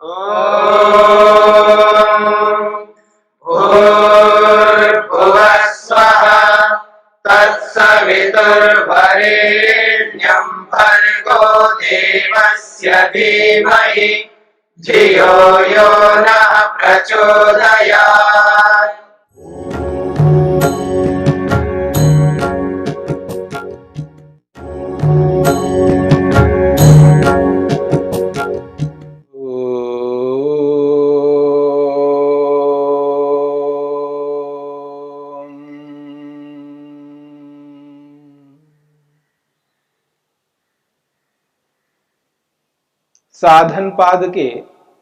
भूर्भुवः स्वः तत्सवितुर्वरेण्यं भर्गो देवस्य धीमहि धियो यो नः प्रचोदयात्। साधन पाद के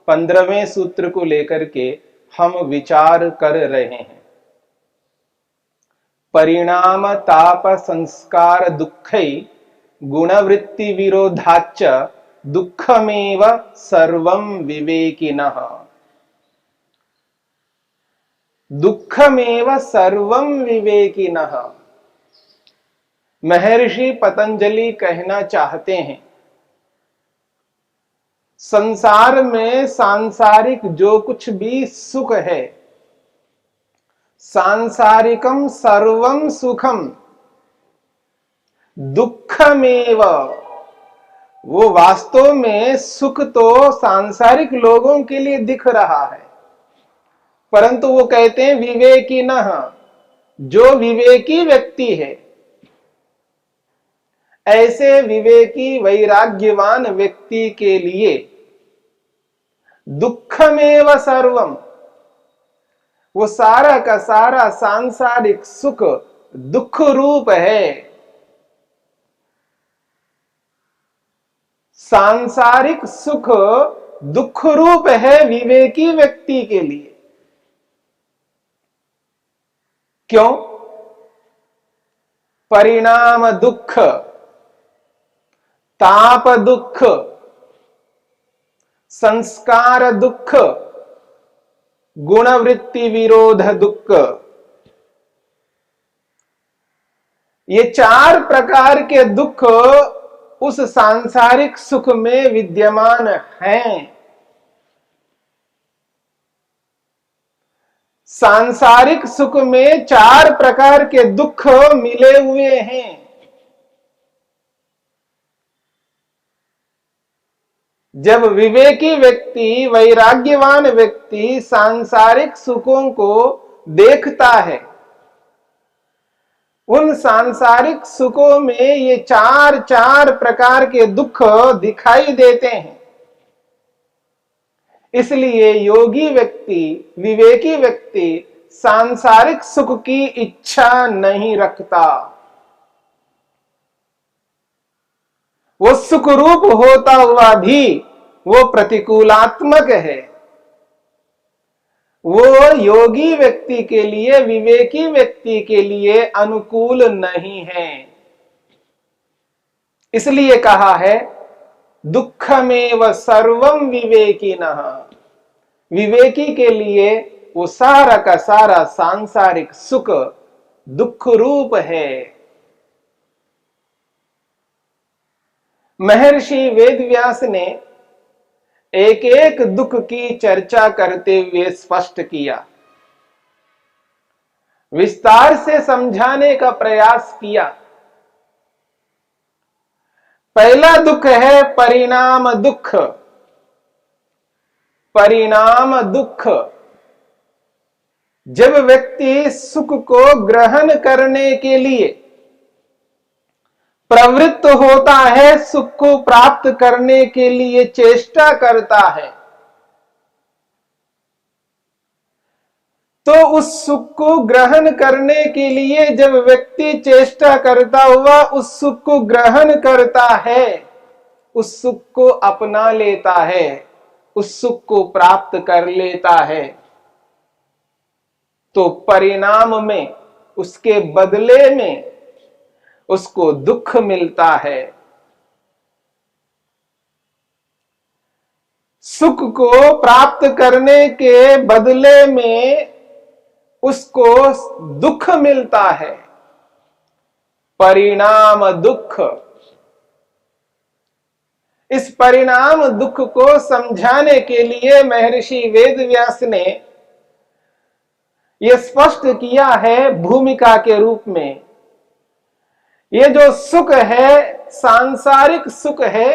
15वें सूत्र को लेकर के हम विचार कर रहे हैं। परिणाम ताप संस्कार दुःखै गुणवृत्ति विरोधाच्च दुःखमेव सर्वं विवेकिनः। दुःखमेव सर्वं विवेकिनः। महर्षि पतंजलि कहना चाहते हैं, संसार में सांसारिक जो कुछ भी सुख है, सांसारिकम सर्वम सुखम दुःखमेव, वो वास्तव में सुख तो सांसारिक लोगों के लिए दिख रहा है, परंतु वो कहते हैं विवेकिनः, जो विवेकी व्यक्ति है, ऐसे विवेकी वैराग्यवान व्यक्ति के लिए दुःखमेव सर्वम, वो सारा का सारा सांसारिक सुख दुख रूप है। सांसारिक सुख दुख रूप है विवेकी व्यक्ति के लिए। क्यों? परिणाम दुख, ताप दुख, संस्कार दुख, गुणवृत्ति विरोध दुख, ये 4 प्रकार के दुख उस सांसारिक सुख में विद्यमान हैं। सांसारिक सुख में 4 प्रकार के दुख मिले हुए हैं। जब विवेकी व्यक्ति, वैराग्यवान व्यक्ति सांसारिक सुखों को देखता है, उन सांसारिक सुखों में ये 4 प्रकार के दुख दिखाई देते हैं। इसलिए योगी व्यक्ति, विवेकी व्यक्ति सांसारिक सुख की इच्छा नहीं रखता। वो सुख रूप होता हुआ भी वो प्रतिकूलात्मक है। वो योगी व्यक्ति के लिए, विवेकी व्यक्ति के लिए अनुकूल नहीं है। इसलिए कहा है दुःखमेव सर्वं विवेकिनः। विवेकी के लिए वो सारा का सारा सांसारिक सुख दुख रूप है। महर्षि वेदव्यास ने एक एक दुख की चर्चा करते हुए स्पष्ट किया, विस्तार से समझाने का प्रयास किया। पहला दुख है परिणाम दुख। परिणाम दुख, जब व्यक्ति सुख को ग्रहण करने के लिए प्रवृत्त होता है, सुख को प्राप्त करने के लिए चेष्टा करता है, तो उस सुख को ग्रहण करने के लिए जब व्यक्ति चेष्टा करता हुआ उस सुख को ग्रहण करता है, उस सुख को अपना लेता है, उस सुख को प्राप्त कर लेता है, तो परिणाम में, उसके बदले में उसको दुख मिलता है। सुख को प्राप्त करने के बदले में उसको दुख मिलता है, परिणाम दुख। इस परिणाम दुख को समझाने के लिए महर्षि वेदव्यास ने यह स्पष्ट किया है भूमिका के रूप में। ये जो सुख है, सांसारिक सुख है,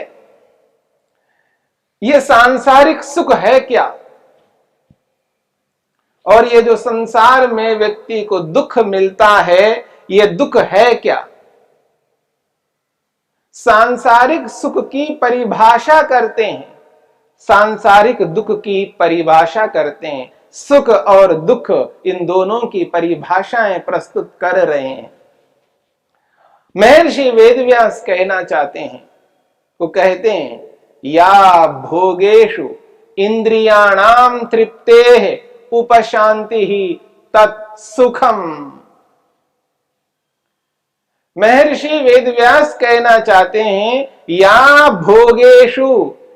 ये सांसारिक सुख है क्या? और ये जो संसार में व्यक्ति को दुख मिलता है, ये दुख है क्या? सांसारिक सुख की परिभाषा करते हैं, सांसारिक दुख की परिभाषा करते हैं। सुख और दुख इन दोनों की परिभाषाएं प्रस्तुत कर रहे हैं। महर्षि वेदव्यास कहना चाहते हैं, वो कहते हैं या भोगेषु इंद्रियाणाम तृप्तेः उपशांति ही तत्सुखम। महर्षि वेदव्यास कहना चाहते हैं या भोगेषु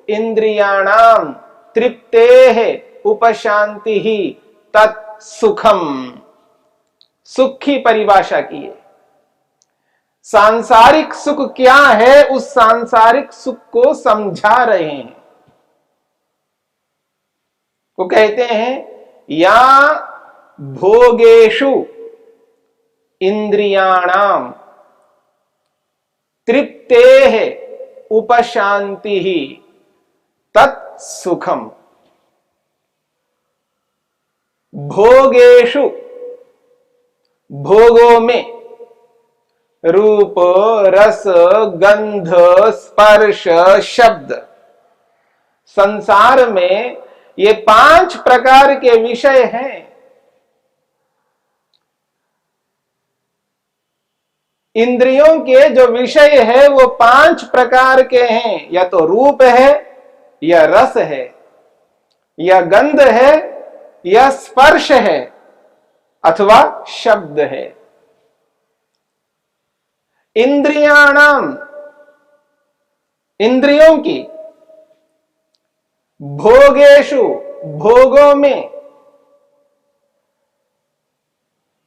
इंद्रियाणाम तृप्तेः उपशांति ही तत्सुखम। सुख की परिभाषा की है। सांसारिक सुख क्या है, उस सांसारिक सुख को समझा रहे हैं। वो कहते हैं या भोगेषु इंद्रियाणाम तृप्तेः उपशांति ही तत्सुखम। भोगेषु, भोगों में, रूप, रस, गंध, स्पर्श, शब्द, संसार में ये 5 प्रकार के विषय हैं। इंद्रियों के जो विषय है वो 5 प्रकार के हैं। या तो रूप है, या रस है, या गंध है, या स्पर्श है, अथवा शब्द है। इंद्रियाणाम, इंद्रियों की, भोगेषु, भोगों में,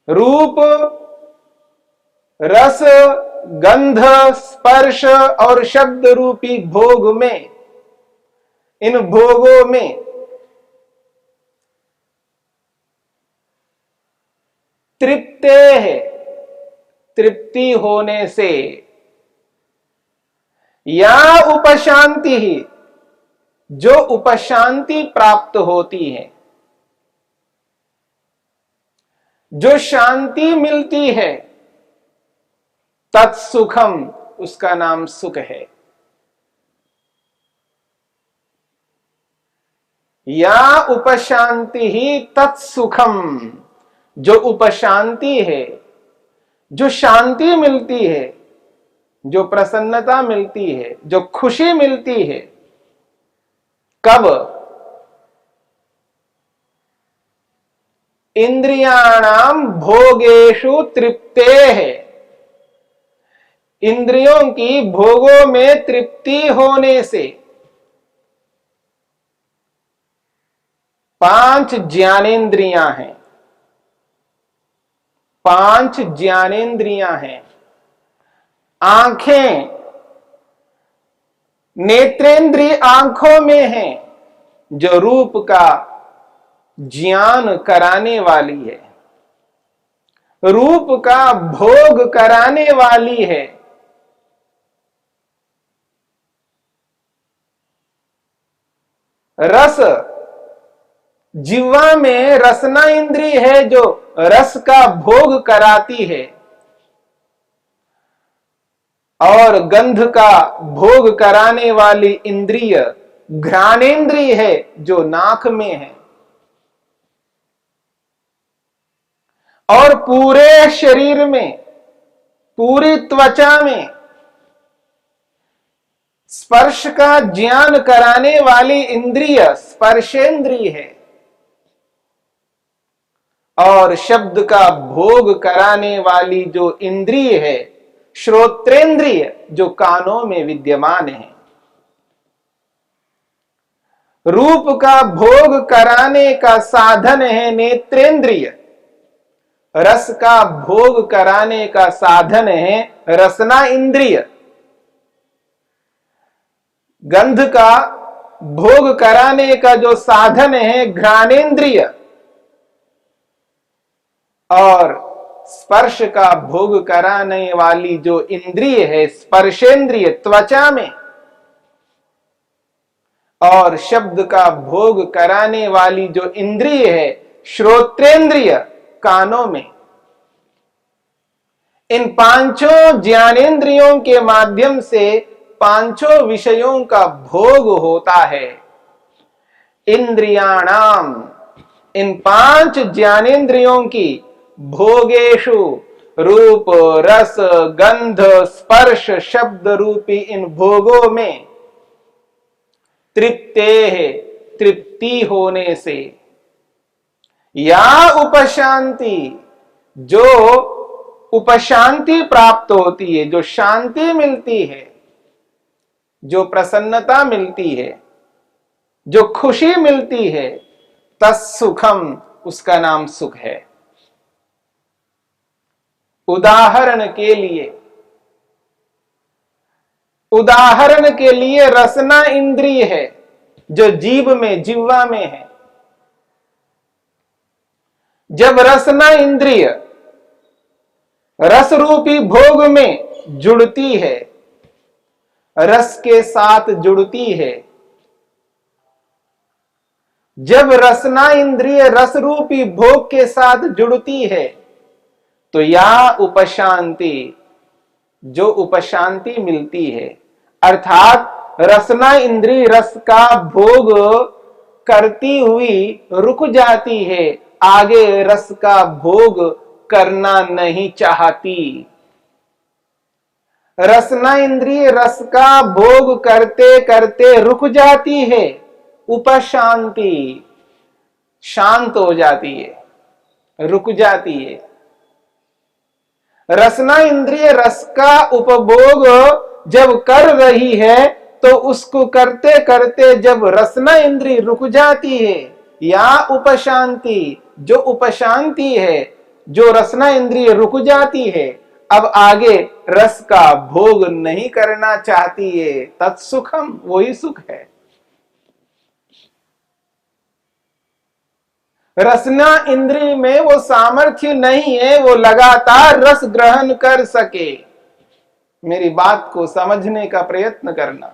रूप, रस, गंध, स्पर्श और शब्द रूपी भोग में, इन भोगों में तृप्तेः, तृप्ति होने से, या उपशांति ही, जो उपशांति प्राप्त होती है, जो शांति मिलती है, तत्सुखम, उसका नाम सुख है। या उपशांति ही तत्सुखम, जो उपशांति है, जो शांति मिलती है, जो प्रसन्नता मिलती है, जो खुशी मिलती है, कब? इंद्रियाणाम भोगेषु तृप्तेः, इंद्रियों की भोगों में तृप्ति होने से। 5 ज्ञानेंद्रियां हैं, 5 ज्ञानेंद्रियां हैं। आंखें, नेत्रेंद्रिय आंखों में है, जो रूप का ज्ञान कराने वाली है, रूप का भोग कराने वाली है। रस, जिह्वा में रसना इंद्रिय है, जो रस का भोग कराती है। और गंध का भोग कराने वाली इंद्रिय घ्राणेंद्रिय है, जो नाक में है। और पूरे शरीर में, पूरी त्वचा में स्पर्श का ज्ञान कराने वाली इंद्रिय स्पर्शेंद्रिय है। और शब्द का भोग कराने वाली जो इंद्रिय है श्रोत्रेंद्रिय, जो कानों में विद्यमान है। रूप का भोग कराने का साधन है नेत्रेंद्रिय, रस का भोग कराने का साधन है रसना इंद्रिय। गंध का भोग कराने का जो साधन है घ्राणेन्द्रिय, और स्पर्श का भोग कराने वाली जो इंद्रिय है स्पर्शेंद्रिय त्वचा में, और शब्द का भोग कराने वाली जो इंद्रिय है श्रोत्रेंद्रिय कानों में, इन पांचों ज्ञानेंद्रियों के माध्यम से पांचों विषयों का भोग होता है। इंद्रियाणाम, इन पांच ज्ञानेंद्रियों की भोगेशु रूप रस गंध स्पर्श शब्द रूपी इन भोगों में तृप्ते है, तृप्ति होने से, या उपशांति, जो उपशांति प्राप्त होती है, जो शांति मिलती है, जो प्रसन्नता मिलती है, जो खुशी मिलती है, तत्सुखम, उसका नाम सुख है। उदाहरण के लिए रसना इंद्रिय है जो जीव में जिह्वा में है। जब रसना इंद्रिय रस रूपी भोग में जुड़ती है, रस के साथ जुड़ती है, जब रसना इंद्रिय रस रूपी भोग के साथ जुड़ती है, तो या उपशांति, जो उपशांति मिलती है, अर्थात रसना इंद्रिय रस का भोग करती हुई रुक जाती है, आगे रस का भोग करना नहीं चाहती। रसना इंद्रिय रस का भोग करते करते रुक जाती है, उपशांति, शांत हो जाती है, रुक जाती है। रसना इंद्रिय रस का उपभोग जब कर रही है, तो उसको करते करते जब रसना इंद्रिय रुक जाती है, या उपशांति, जो उपशांति है, जो रसना इंद्रिय रुक जाती है, अब आगे रस का भोग नहीं करना चाहती है, तत्सुखम, वही सुख है। रसना इंद्रिय में वो सामर्थ्य नहीं है वो लगातार रस ग्रहण कर सके। मेरी बात को समझने का प्रयत्न करना।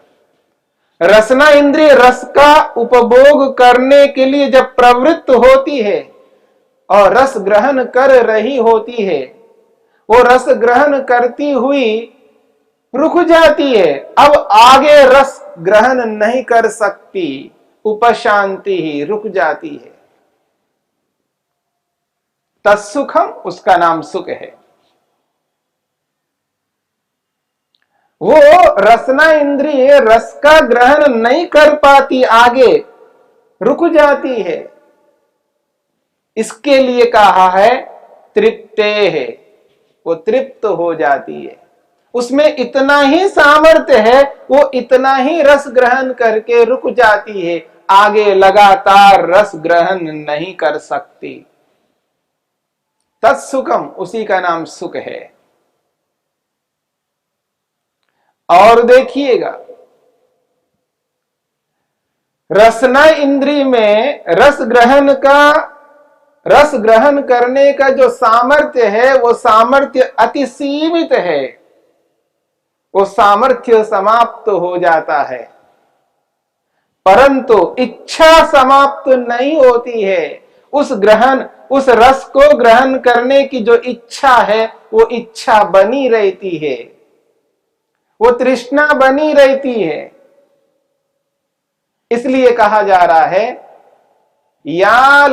रसना इंद्रिय रस का उपभोग करने के लिए जब प्रवृत्त होती है और रस ग्रहण कर रही होती है, वो रस ग्रहण करती हुई रुक जाती है, अब आगे रस ग्रहण नहीं कर सकती, उपशांति ही, रुक जाती है। तत्सुखम, उसका नाम सुख है। वो रसना इंद्रिय रस का ग्रहण नहीं कर पाती, आगे रुक जाती है, इसके लिए कहा है तृप्ते है, वो तृप्त हो जाती है। उसमें इतना ही सामर्थ्य है, वो इतना ही रस ग्रहण करके रुक जाती है, आगे लगातार रस ग्रहण नहीं कर सकती। तत्सुखम, उसी का नाम सुख है। और देखिएगा, रसना इंद्रिय में रस ग्रहण करने का जो सामर्थ्य है, वो सामर्थ्य अति सीमित है, वो सामर्थ्य समाप्त हो जाता है, परंतु इच्छा समाप्त नहीं होती है। उस रस को ग्रहण करने की जो इच्छा है, वो इच्छा बनी रहती है, वो तृष्णा बनी रहती है। इसलिए कहा जा रहा है या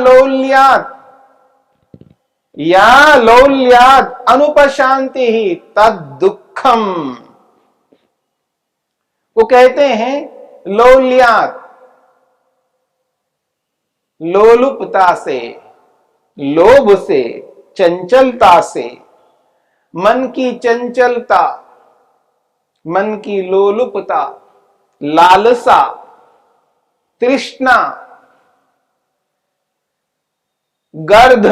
लौल्यात अनुपशांति ही तद दुखम। वो कहते हैं लौल्यात, लोलुपता से, लोभ से, चंचलता से, मन की चंचलता, मन की लोलुपता, लालसा, तृष्णा, गर्ध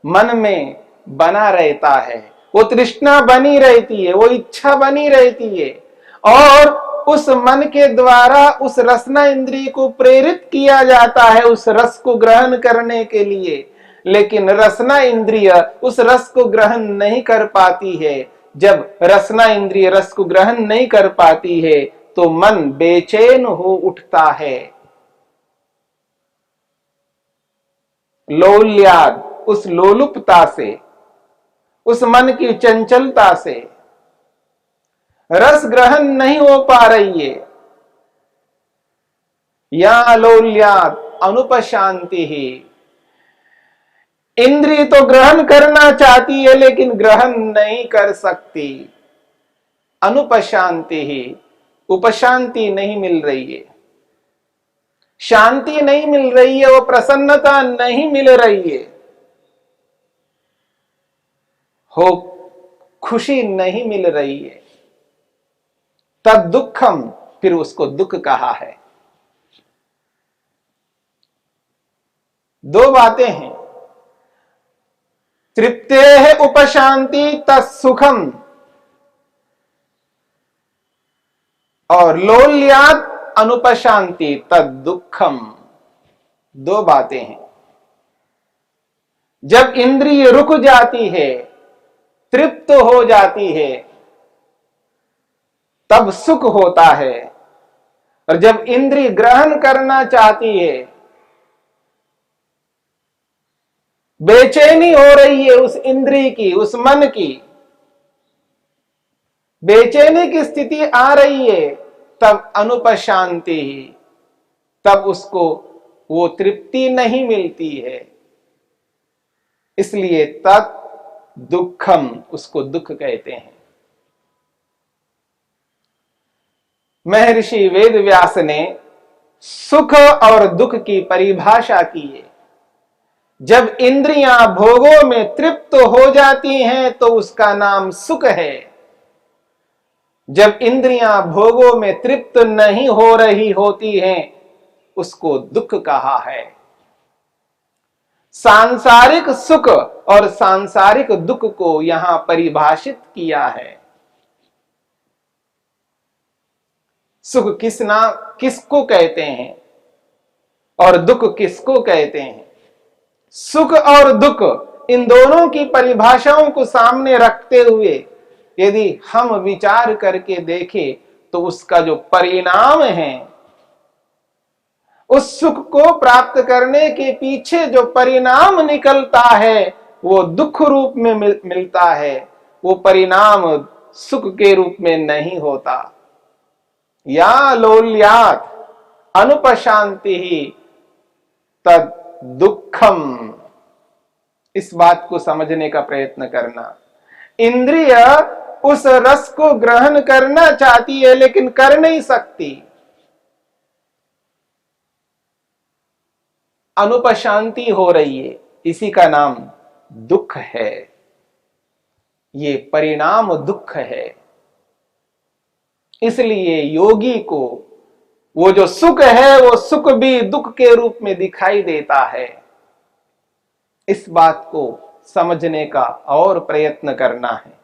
मन में बना रहता है, वो तृष्णा बनी रहती है, वो इच्छा बनी रहती है, और उस मन के द्वारा उस रसना इंद्रिय को प्रेरित किया जाता है उस रस को ग्रहण करने के लिए, लेकिन रसना इंद्रिय उस रस को ग्रहण नहीं कर पाती है। जब रसना इंद्रिय रस को ग्रहण नहीं कर पाती है तो मन बेचैन हो उठता है। लोल्याद, उस लोलुपता से, उस मन की चंचलता से रस ग्रहण नहीं हो पा रही है। या लोल्याद अनुपशांति ही, इंद्रिय तो ग्रहण करना चाहती है लेकिन ग्रहण नहीं कर सकती। अनुपशांति ही, उपशांति नहीं मिल रही है, शांति नहीं मिल रही है, वो प्रसन्नता नहीं मिल रही है, हो खुशी नहीं मिल रही है। तद दुखम, फिर उसको दुख कहा है। दो बातें हैं, तृप्ते उपशांति तत्सुखम और लोल्यात अनुपशांति तद दुखम। दो बातें हैं। जब इंद्रिय रुक जाती है, तृप्त हो जाती है, तब सुख होता है, और जब इंद्रिय ग्रहण करना चाहती है, बेचैनी हो रही है उस इंद्रिय की, उस मन की बेचैनी की स्थिति आ रही है, तब अनुपशांति ही, तब उसको वो तृप्ति नहीं मिलती है। इसलिए तत् दुखम, उसको दुख कहते हैं। महर्षि वेदव्यास ने सुख और दुख की परिभाषा की है। जब इंद्रियां भोगों में तृप्त हो जाती हैं तो उसका नाम सुख है। जब इंद्रियां भोगों में तृप्त नहीं हो रही होती हैं उसको दुख कहा है। सांसारिक सुख और सांसारिक दुख को यहां परिभाषित किया है। सुख किसको कहते हैं और दुख किसको कहते हैं? सुख और दुख, इन दोनों की परिभाषाओं को सामने रखते हुए यदि हम विचार करके देखें तो उसका जो परिणाम है, उस सुख को प्राप्त करने के पीछे जो परिणाम निकलता है वो दुख रूप में मिलता है। वो परिणाम सुख के रूप में नहीं होता। या लोल्यात अनुपशांति ही तद दुखम। इस बात को समझने का प्रयत्न करना। इंद्रिय उस रस को ग्रहण करना चाहती है लेकिन कर नहीं सकती। अनुपशांति हो रही है, इसी का नाम दुख है। ये परिणाम दुख है। इसलिए योगी को वो जो सुख है वो सुख भी दुख के रूप में दिखाई देता है। इस बात को समझने का और प्रयत्न करना है।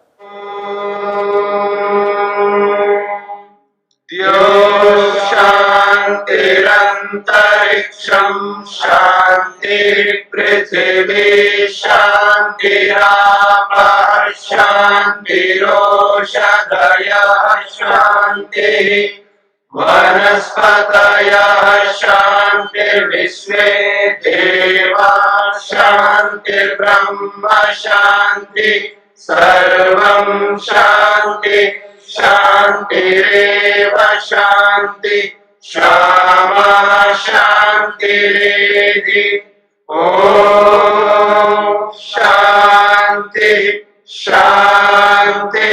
शांतिरंतरिक्षम शांति पृथिवी शांतिरापः शांतिरोषधयः शांति वनस्पतयः शांतिर्विश्वे देवाः शांतिर्ब्रह्म शांति सर्वं शांति शांतिरेव शांति क्षमा शांतिरेधि। ओम शांति शांति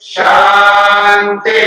शांति।